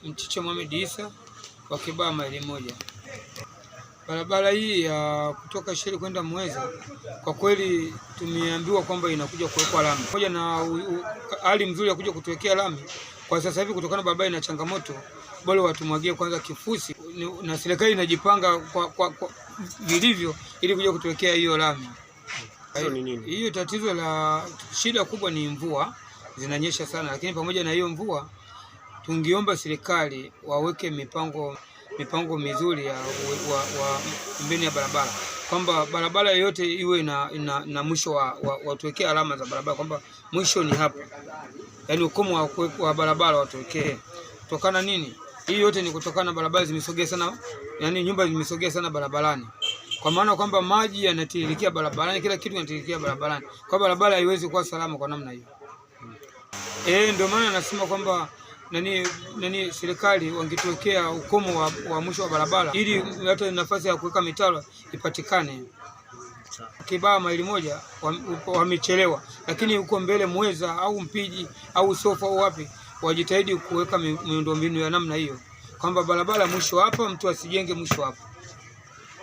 Mchicha Mohamed Isa wa Kibaha maili moja. Barabara hii ya kutoka Sheli kwenda Muheza kwa kweli tumeambiwa kwamba inakuja kuwekwa lami. Moja na hali mzuri ya kuja kutuwekea lami. Kwa sasa hivi kutokana na barabara ina changamoto, bado watumwagie kwanza kifusi na serikali inajipanga kwa vilivyo ili kuja kutuwekea hiyo lami. Hiyo tatizo la shida kubwa ni mvua zinanyesha sana, lakini pamoja na hiyo mvua tungeomba serikali waweke mipango mizuri ya pembeni ya barabara, kwamba barabara yote iwe na mwisho watuwekee alama za barabara kwamba mwisho ni hapa, yaani ukomo wa barabara watuwekee. Kutokana nini? Hii yote ni kutokana na barabara zimesogea sana, yaani nyumba zimesogea sana barabarani, kwa maana kwamba maji yanatiririkia barabarani, kila kitu kinatiririkia barabarani, kwa barabara haiwezi kuwa salama kwa namna hiyo. Ndio maana nasema kwamba nani serikali wangetuwekea ukomo wa mwisho wa barabara ili hata nafasi ya kuweka mitaro ipatikane. Kibaha maili moja wamechelewa, lakini huko mbele Muheza au Mpiji au Sofa au wapi wajitahidi kuweka miundombinu ya namna hiyo, kwamba barabara mwisho hapa, mtu asijenge mwisho hapa.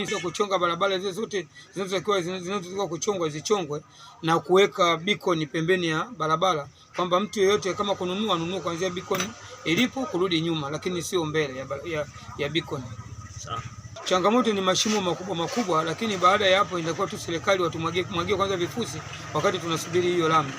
Sio kuchonga barabara zile zote zinazotakiwa kuchongwa zichongwe na kuweka beacon pembeni ya barabara, kwamba mtu yeyote kama kununua kuanzia beacon ilipo kurudi nyuma, lakini sio mbele ya beacon. Sawa. Changamoto ni mashimo makubwa, lakini baada ya hapo inakuwa tu serikali watumwagie kwanza vifusi wakati tunasubiri hiyo lami.